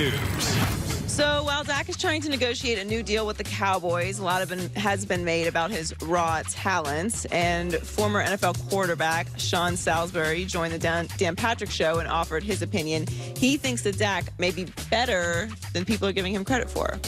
News. So while Dak is trying to negotiate a new deal with the Cowboys, a lot has been made about his raw talents. And former NFL quarterback Sean Salisbury joined the Dan Patrick Show and offered his opinion. He thinks that Dak may be better than people are giving him credit for.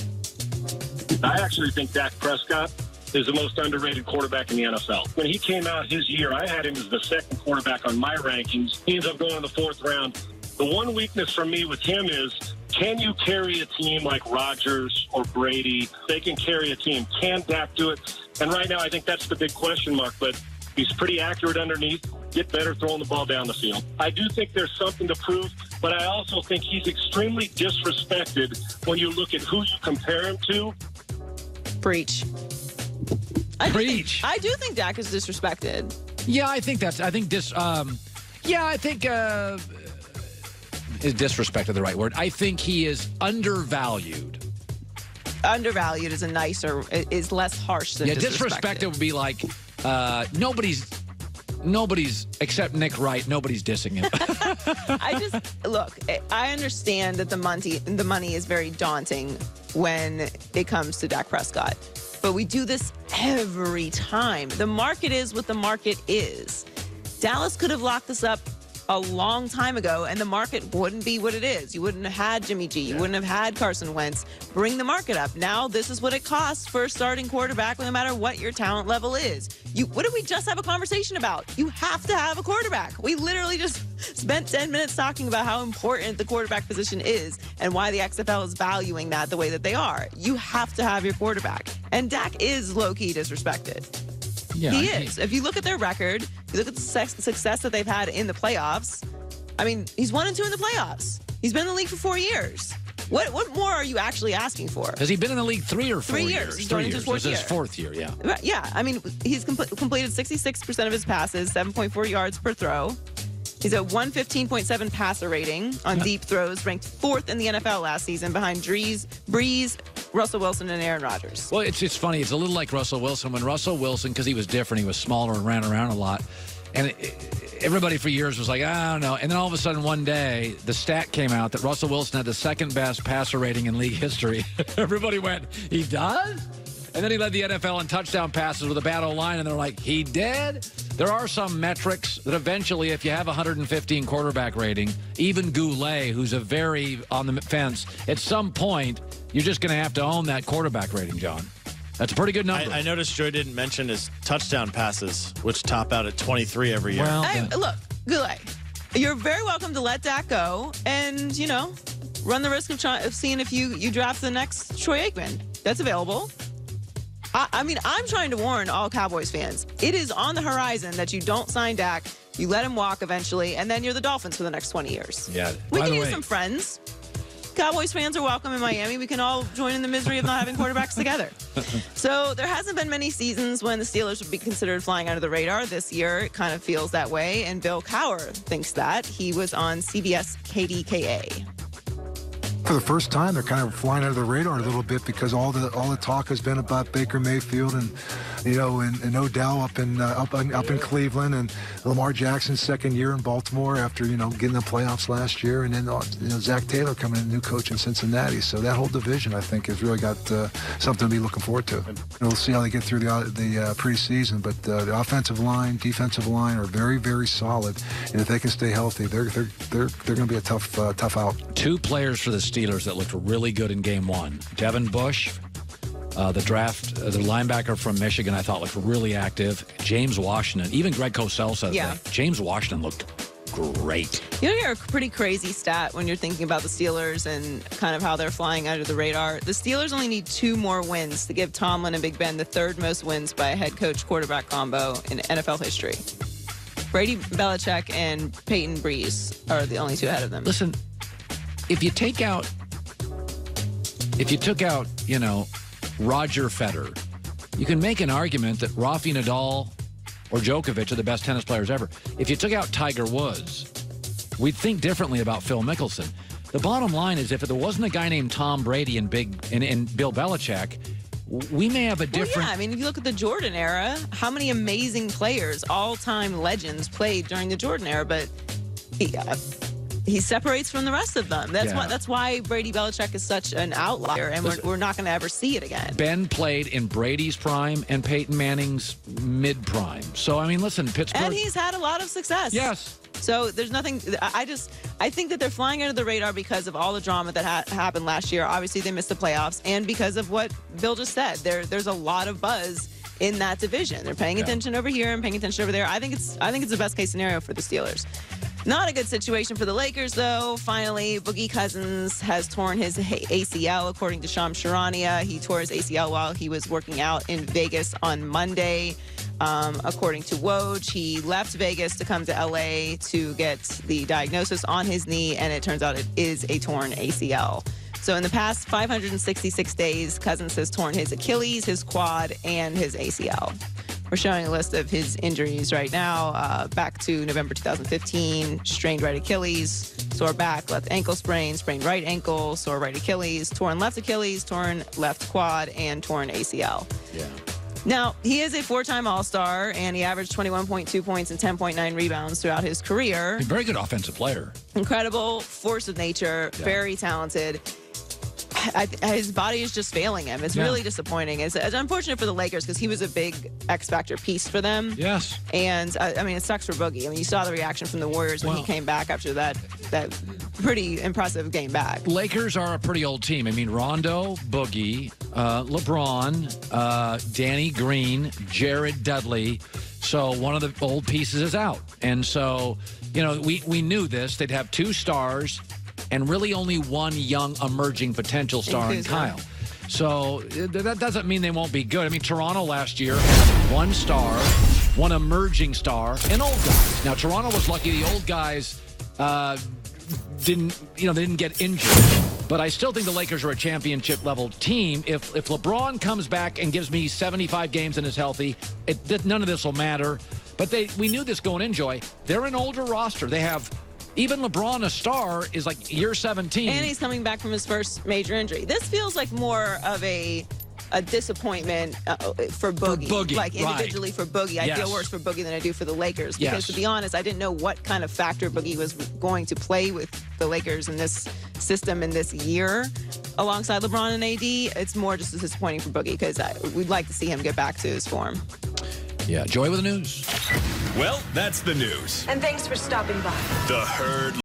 I actually think Dak Prescott is the most underrated quarterback in the NFL. When he came out his year, I had him as the second quarterback on my rankings. He ends up going in the fourth round. The one weakness for me with him is, can you carry a team like Rodgers or Brady? They can carry a team. Can Dak do it? And right now, I think that's the big question mark. But he's pretty accurate underneath. Get better throwing the ball down the field. I do think there's something to prove, but I also think he's extremely disrespected when you look at who you compare him to. Preach. Preach. I do think Dak is disrespected. Yeah, I think that's. I think is disrespect the right word? I think he is undervalued. Undervalued is is less harsh than disrespected would be like nobody's except Nick Wright. Nobody's dissing him. I understand that the money is very daunting when it comes to Dak Prescott, but we do this every time. The market is what the market is. Dallas could have locked this up a long time ago, and the market wouldn't be what it is. You wouldn't have had Jimmy G. You wouldn't have had Carson Wentz. Bring the market up. Now this is what it costs for a starting quarterback, no matter what your talent level is. What did we just have a conversation about? You have to have a quarterback. We literally just spent 10 minutes talking about how important the quarterback position is and why the XFL is valuing that the way that they are. You have to have your quarterback. And Dak is low-key disrespected. Yeah, he is. If you look at their record, you look at the success that they've had in the playoffs, I mean, he's 1-2 in the playoffs. He's been in the league for 4 years. What more are you actually asking for? Has he been in the league 3 or 4 years? 3 years. He's going into his fourth year. This is his fourth year, yeah. Yeah, I mean, he's completed 66% of his passes, 7.4 yards per throw. He's at 115.7 passer rating on deep throws, ranked 4th in the NFL last season behind Breeze, Russell Wilson, and Aaron Rodgers. Well, it's funny. It's a little like Russell Wilson. When Russell Wilson, because he was different, he was smaller and ran around a lot. And everybody for years was like, I don't know. And then all of a sudden one day, the stat came out that Russell Wilson had the second best passer rating in league history. Everybody went, he does? And then he led the NFL in touchdown passes with a bad O-line, and they're like, he did? There are some metrics that eventually, if you have 115 quarterback rating, even Goulet, who's a very on the fence, at some point, you're just going to have to own that quarterback rating, John. That's a pretty good number. I noticed Joy didn't mention his touchdown passes, which top out at 23 every year. Well, look, Goulet, you're very welcome to let Dak go and, run the risk of seeing if you draft the next Troy Aikman. That's available. I mean, I'm trying to warn all Cowboys fans. It is on the horizon that you don't sign Dak, you let him walk eventually, and then you're the Dolphins for the next 20 years. Yeah. We can use some friends. Cowboys fans are welcome in Miami. We can all join in the misery of not having quarterbacks together. So there hasn't been many seasons when the Steelers would be considered flying under the radar. This year, it kind of feels that way, and Bill Cowher thinks that. He was on CBS KDKA. For the first time, they're kind of flying under the radar a little bit because all the talk has been about Baker Mayfield and and Odell up in Cleveland, and Lamar Jackson's second year in Baltimore after getting the playoffs last year, and then Zach Taylor coming in, new coach in Cincinnati. So that whole division, I think, has really got something to be looking forward to. And we'll see how they get through the preseason, but the offensive line, defensive line are very, very solid, and if they can stay healthy, they're going to be a tough out. 2 players for the Steelers that looked really good in game 1. Devin Bush, the linebacker from Michigan, I thought looked really active. James Washington, even Greg Cosell said that. James Washington looked great. You hear a pretty crazy stat when you're thinking about the Steelers and kind of how they're flying under the radar. The Steelers only need 2 more wins to give Tomlin and Big Ben the 3rd most wins by a head coach quarterback combo in NFL history. Brady Belichick and Peyton Breeze are the only 2 ahead of them. Listen, if you took out, Roger Federer, you can make an argument that Rafi Nadal or Djokovic are the best tennis players ever. If you took out Tiger Woods, we'd think differently about Phil Mickelson. The bottom line is, if there wasn't a guy named Tom Brady and Bill Belichick, we may have a different... Well, yeah, I mean, if you look at the Jordan era, how many amazing players, all-time legends, played during the Jordan era, but he separates from the rest of them. That's Yeah. why Brady Belichick is such an outlier, and we're not going to ever see it again. Ben played in Brady's prime and Peyton Manning's mid-prime. So, I mean, listen, Pittsburgh. And he's had a lot of success. Yes. So there's nothing. I think that they're flying under the radar because of all the drama that happened last year. Obviously, they missed the playoffs, and because of what Bill just said. There's a lot of buzz in that division. They're paying attention over here and paying attention over there. I think it's the best case scenario for the Steelers. Not a good situation for the Lakers, though. Finally, Boogie Cousins has torn his ACL, according to Shams Charania. He tore his ACL while he was working out in Vegas on Monday. According to Woj, he left Vegas to come to LA to get the diagnosis on his knee, and it turns out it is a torn ACL. So in the past 566 days, Cousins has torn his Achilles, his quad, and his ACL. We're showing a list of his injuries right now. Back to November 2015, strained right Achilles, sore back, left ankle sprain, sprained right ankle, sore right Achilles, torn left Achilles, torn left quad, and torn ACL. Yeah. Now, he is a four-time All-Star, and he averaged 21.2 points and 10.9 rebounds throughout his career. He's a very good offensive player. Incredible force of nature, very talented. His body is just failing him. It's really disappointing. It's unfortunate for the Lakers because he was a big X-factor piece for them. Yes. And, I mean, it sucks for Boogie. I mean, you saw the reaction from the Warriors when he came back after that pretty impressive game back. Lakers are a pretty old team. I mean, Rondo, Boogie, LeBron, Danny Green, Jared Dudley. So one of the old pieces is out. And so, you know, we knew this. They'd have two stars and really only one young emerging potential star in Kyle. So that doesn't mean they won't be good. I mean, Toronto last year had one star, one emerging star, and old guys. Now, Toronto was lucky the old guys didn't get injured. But I still think the Lakers are a championship-level team. If LeBron comes back and gives me 75 games and is healthy, none of this will matter. But we knew this going in, Joy. They're an older roster. They have... Even LeBron, a star, is like year 17. And he's coming back from his first major injury. This feels like more of a disappointment for Boogie. Like individually for Boogie. I feel worse for Boogie than I do for the Lakers. Because to be honest, I didn't know what kind of factor Boogie was going to play with the Lakers in this system in this year alongside LeBron and AD. It's more just disappointing for Boogie because we'd like to see him get back to his form. Yeah, Joy with the news. Well, that's the news. And thanks for stopping by. The Herd